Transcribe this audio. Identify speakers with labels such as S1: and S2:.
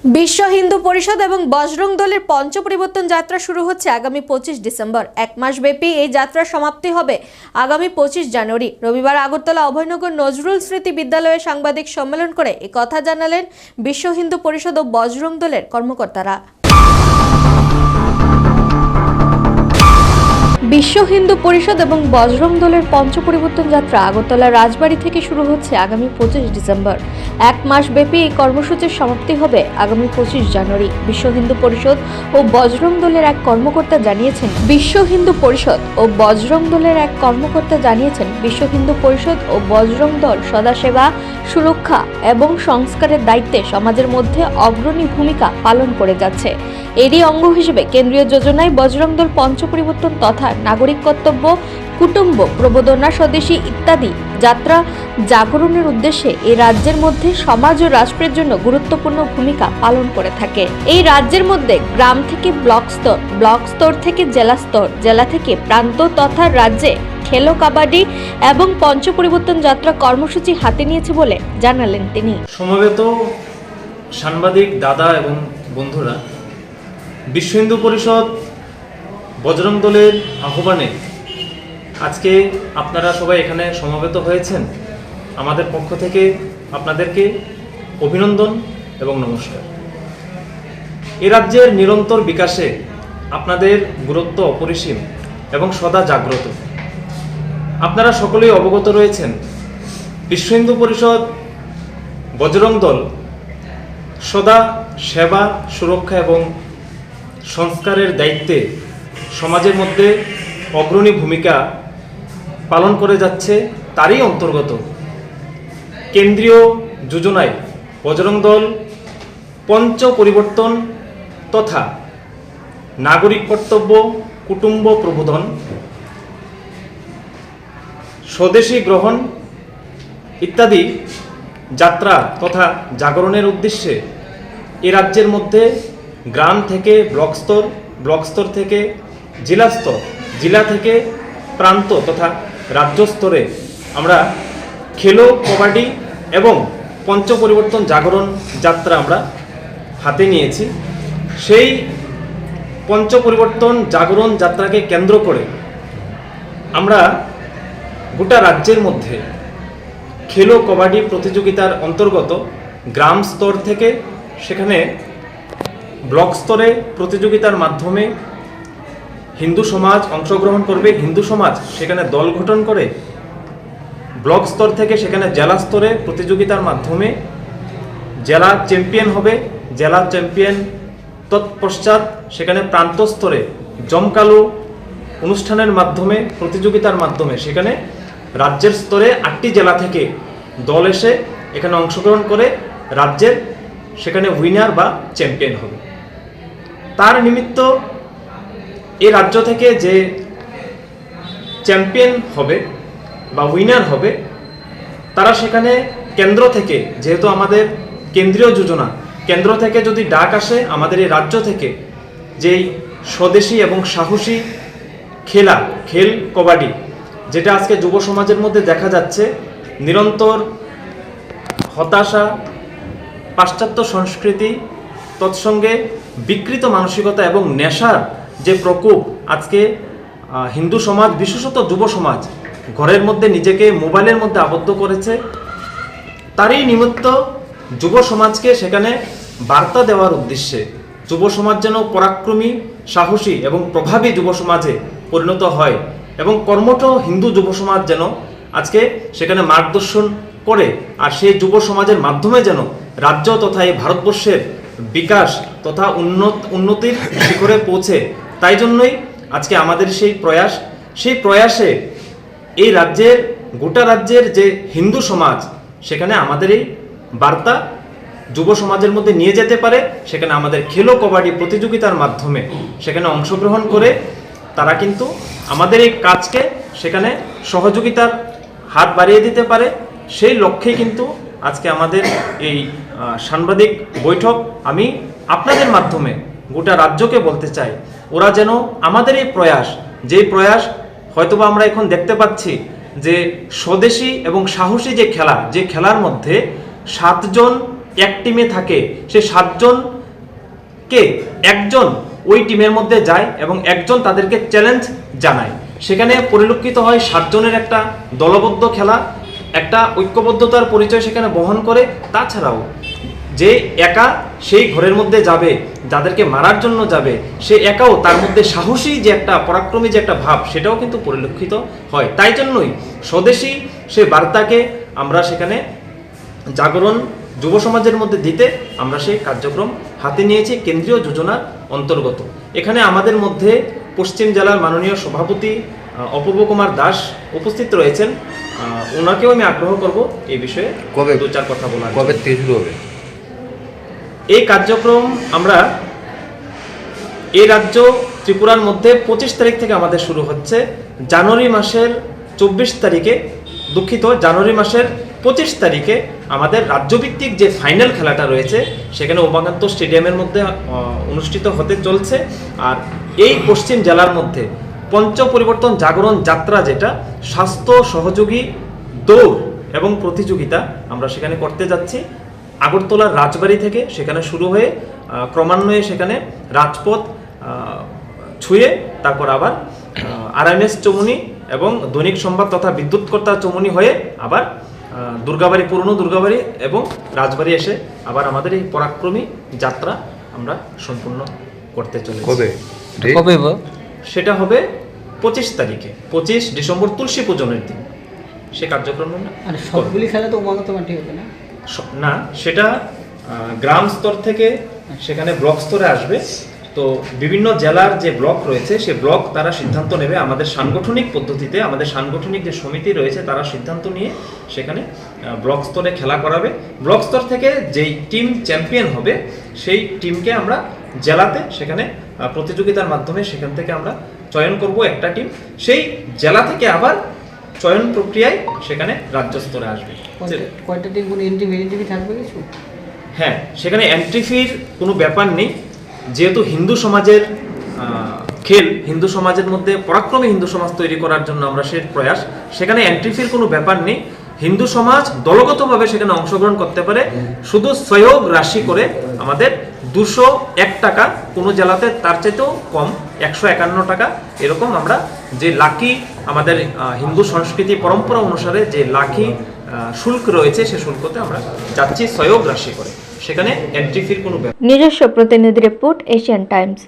S1: বিশ্ব হিন্দু পরিষদ এবং বজরং দলের পঞ্চ পরিবর্তন যাত্রা শুরু হচ্ছে আগামী 25 ডিসেম্বর। এক মাস ব্যাপী এই যাত্রার সমাপ্তি হবে আগামী 25 জানুয়ারি রবিবার আগরতলা অভয়নগর নজরুল স্মৃতি বিদ্যালয়ে সাংবাদিক সম্মেলন করে এই কথা জানালেন বিশ্ব হিন্দু পরিষদ ও বজরং দলের কর্মকর্তারা। বিশ্ব হিন্দু পরিষদ এবং বজরং দলের পঞ্চ পরিবর্তন যাত্রা আগরতলা রাজবাড়ী থেকে শুরু হচ্ছে আগামী 25 ডিসেম্বর। এক মাস ব্যাপী এই কর্মসূচির সমাপ্তি হবে আগামী 25 জানুয়ারি। বিশ্ব হিন্দু পরিষদ ও বজরং দলের এক কর্মকর্তা জানিয়েছেন বিশ্ব হিন্দু পরিষদ ও বজরং দলের এক কর্মকর্তা জানিয়েছেন বিশ্ব হিন্দু পরিষদ ও বজরং দল সদাসেবা, সুরক্ষা এবং সংস্কারের দায়িত্বে সমাজের মধ্যে অগ্রণী ভূমিকা পালন করে যাচ্ছে। এরই অঙ্গ হিসেবে কেন্দ্রীয় যোজনায় বজরং দল পঞ্চ পরিবর্তন তথা নাগরিক কর্তব্য, কুটুম্ব প্রবোধনা, স্বদেশী ইত্যাদি যাত্রা জাগরণের উদ্দেশ্যে এই রাজ্যের মধ্যে সমাজ ও রাষ্ট্রের জন্য গুরুত্বপূর্ণ ভূমিকা পালন করে থাকে। এই রাজ্যের মধ্যে গ্রাম থেকে ব্লক স্তর, ব্লক স্তর থেকে জেলা স্তর, জেলা থেকে প্রান্ত তথা রাজ্যে খেলো কাবাডি এবং পঞ্চ পরিবর্তন যাত্রা কর্মসূচি হাতে নিয়েছে বলে জানালেন তিনি।
S2: সমবেত সাংবাদিক দাদা এবং বন্ধুরা, বিশ্ব হিন্দু পরিষদ বজরং দলের আহ্বানে আজকে আপনারা সবাই এখানে সমবেত হয়েছেন। আমাদের পক্ষ থেকে আপনাদেরকে অভিনন্দন এবং নমস্কার। এ রাজ্যের নিরন্তর বিকাশে আপনাদের গুরুত্ব অপরিসীম এবং সদা জাগ্রত। আপনারা সকলেই অবগত রয়েছেন বিশ্ব হিন্দু পরিষদ বজরং দল সদা সেবা, সুরক্ষা এবং সংস্কারের দায়িত্বে সমাজের মধ্যে অগ্রণী ভূমিকা পালন করে যাচ্ছে। তারই অন্তর্গত কেন্দ্রীয় যোজনায় বজরং দল পঞ্চ পরিবর্তন তথা নাগরিক কর্তব্য, কুটুম্ব প্রবোধন, স্বদেশী গ্রহণ ইত্যাদি যাত্রা তথা জাগরণের উদ্দেশ্যে এ রাজ্যের মধ্যে গ্রাম থেকে ব্লক স্তর, ব্লক স্তর থেকে জেলা স্তর, জেলা থেকে প্রান্ত তথা রাজ্য স্তরে আমরা খেলো কবাডি এবং পঞ্চ পরিবর্তন জাগরণ যাত্রা আমরা হাতে নিয়েছি। সেই পঞ্চ পরিবর্তন জাগরণ যাত্রাকে কেন্দ্র করে আমরা গোটা রাজ্যের মধ্যে খেলো কবাডি প্রতিযোগিতার অন্তর্গত গ্রাম স্তর থেকে সেখানে ব্লক স্তরে প্রতিযোগিতার মাধ্যমে হিন্দু সমাজ অংশগ্রহণ করবে। হিন্দু সমাজ সেখানে দল গঠন করে ব্লক স্তর থেকে সেখানে জেলা স্তরে প্রতিযোগিতার মাধ্যমে জেলা চ্যাম্পিয়ন হবে। জেলা চ্যাম্পিয়ন তৎপশ্চাৎ সেখানে প্রান্ত স্তরে জমকালো অনুষ্ঠানের মাধ্যমে, প্রতিযোগিতার মাধ্যমে সেখানে রাজ্যের স্তরে 8টি জেলা থেকে দল এসে এখানে অংশগ্রহণ করে রাজ্যের সেখানে উইনার বা চ্যাম্পিয়ন হবে। তার নিমিত্ত এই রাজ্য থেকে যে চ্যাম্পিয়ন হবে বা উইনার হবে তারা সেখানে কেন্দ্র থেকে, যেহেতু আমাদের কেন্দ্রীয় যোজনা, কেন্দ্র থেকে যদি ডাক আসে আমাদের এই রাজ্য থেকে যেই স্বদেশী এবং সাহসী খেল কবাডি, যেটা আজকে যুব সমাজের মধ্যে দেখা যাচ্ছে নিরন্তর হতাশা, পাশ্চাত্য সংস্কৃতি, তৎসঙ্গে বিকৃত মানসিকতা এবং নেশার যে প্রকোপ আজকে হিন্দু সমাজ, বিশেষত যুব সমাজ ঘরের মধ্যে নিজেকে মোবাইলের মধ্যে আবদ্ধ করেছে, তারই নিমিত্ত যুব সমাজকে সেখানে বার্তা দেওয়ার উদ্দেশ্যে যুব সমাজ যেন পরাক্রমী, সাহসী এবং প্রভাবী যুব সমাজে পরিণত হয় এবং কর্মঠ হিন্দু যুব সমাজ যেন আজকে সেখানে মার্গদর্শন করে, আর সেই যুব সমাজের মাধ্যমে যেন রাজ্য তথা এই ভারতবর্ষের বিকাশ তথা উন্নতির শিখরে পৌঁছে। তাই জন্যই আজকে আমাদের সেই প্রয়াসে এই রাজ্যের, গোটা রাজ্যের যে হিন্দু সমাজ সেখানে আমাদের এই বার্তা যুব সমাজের মধ্যে নিয়ে যেতে পারে। সেখানে আমাদের খেলো কবাডি প্রতিযোগিতার মাধ্যমে সেখানে অংশগ্রহণ করে তারা কিন্তু আমাদের এই কাজকে সেখানে সহযোগিতার হাত বাড়িয়ে দিতে পারে। সেই লক্ষ্যে কিন্তু আজকে আমাদের এই সাংবাদিক বৈঠক। আমি আপনাদের মাধ্যমে গোটা রাজ্যকে বলতে চাই, ওরা যেন আমাদের এই প্রয়াস, যেই প্রয়াস হয়তোবা আমরা এখন দেখতে পাচ্ছি যে স্বদেশী এবং সাহসী যে খেলা, যে খেলার মধ্যে 7 জন এক টিমে থাকে সে 7 জনকে একজন ওই টিমের মধ্যে যায় এবং একজন তাদেরকে চ্যালেঞ্জ জানায়। সেখানে পরিলক্ষিত হয় 7 জনের একটা দলবদ্ধ খেলা, একটা ঐক্যবদ্ধতার পরিচয় সেখানে বহন করে। তাছাড়াও যে একা সেই ঘরের মধ্যে যাবে, যাদেরকে মারার জন্য যাবে, সে একাও তার মধ্যে সাহসী যে একটা পরাক্রমী যে একটা ভাব, সেটাও কিন্তু পরিলক্ষিত হয়। তাই জন্যই স্বদেশী সে বার্তাকে আমরা সেখানে জাগরণ যুব সমাজের মধ্যে দিতে আমরা সেই কার্যক্রম হাতে নিয়েছি কেন্দ্রীয় যোজনার অন্তর্গত। এখানে আমাদের মধ্যে পশ্চিম জেলার মাননীয় সভাপতি অপূর্ব কুমার দাস উপস্থিত রয়েছেন। ওনাকেও আমি আগ্রহ করব এই বিষয়ে
S3: কবে
S2: 2-4 কথা বলার।
S3: কবে থেকে শুরু হবে
S2: এই কার্যক্রম আমরা এই রাজ্য ত্রিপুরার মধ্যে 25 তারিখ থেকে আমাদের শুরু হচ্ছে। জানুয়ারি মাসের 24 তারিখে, দুঃখিত, জানুয়ারি মাসের 25 তারিখে আমাদের রাজ্যভিত্তিক যে ফাইনাল খেলাটা রয়েছে সেখানে উমাকান্ত স্টেডিয়ামের মধ্যে অনুষ্ঠিত হতে চলছে। আর এই পশ্চিম জেলার মধ্যে পঞ্চ পরিবর্তন জাগরণ যাত্রা, যেটা স্বাস্থ্য সহযোগী দৌড় এবং প্রতিযোগিতা আমরা সেখানে করতে যাচ্ছি। আগরতলার রাজবাড়ি থেকে সেখানে শুরু হয়ে ক্রমান্বয়ে সেখানে রাজপথ ছুঁয়ে তারপর আবার RMS চমুনি এবং দৈনিক সংবাদ তথা বিদ্যুৎকর্তা চমুনি হয়ে আবার দুর্গাবাড়ি, পুরনো দুর্গাবাড়ি এবং রাজবাড়ি এসে আবার আমাদের এই পরাক্রমী যাত্রা আমরা সম্পূর্ণ করতে চলেছি।
S3: কবে
S4: কবে
S2: সেটা হবে 25 তারিখে, 25 ডিসেম্বর, তুলসী পূজনের দিন সে কার্যক্রম
S4: আর সবগুলি খেলা তো উমাকান্ত মাঠে হবে না?
S2: না, সেটা গ্রাম স্তর থেকে সেখানে ব্লক স্তরে আসবে। তো বিভিন্ন জেলার যে ব্লক রয়েছে সে ব্লক তারা সিদ্ধান্ত নেবে। আমাদের সাংগঠনিক পদ্ধতিতে আমাদের সাংগঠনিক যে সমিতি রয়েছে তারা সিদ্ধান্ত নিয়ে সেখানে ব্লক স্তরে খেলা করাবে। ব্লক স্তর থেকে যেই টিম চ্যাম্পিয়ন হবে সেই টিমকে আমরা জেলাতে সেখানে প্রতিযোগিতার মাধ্যমে সেখান থেকে আমরা চয়ন করব একটা টিম। সেই জেলা থেকে আবার চয়ন প্রক্রিয়ায় সেখানে রাজ্য স্তরে আসবে।
S4: কয়টা টিম, কোনো এন্ট্রি থাকবে কিছু?
S2: হ্যাঁ, সেখানে এন্ট্রি ফির কোনো ব্যাপার নেই। যেহেতু হিন্দু সমাজের খেল, হিন্দু সমাজের মধ্যে পরাক্রমী হিন্দু সমাজ তৈরি করার জন্য আমরা সে প্রয়াস, সেখানে এন্ট্রি ফির কোনো ব্যাপার নেই। হিন্দু সমাজ দলগতভাবে সেখানে অংশগ্রহণ করতে পারে। শুধু সহযোগ রাশি করে আমাদের 201 টাকা, কোনো জেলাতে তার চাইতেও কম 151 টাকা, এরকম আমরা যে লাকি আমাদের হিন্দু সংস্কৃতি পরম্পরা অনুসারে যে লাকি শুল্ক রয়েছে সে শুল্কতে আমরা যাচ্ছি সহযোগ রাশি করে। সেখানে এন্ট্রি ফির কোনো ব্যাপার।
S1: নিজস্ব প্রতিনিধি রিপোর্ট, এশিয়ান টাইমস।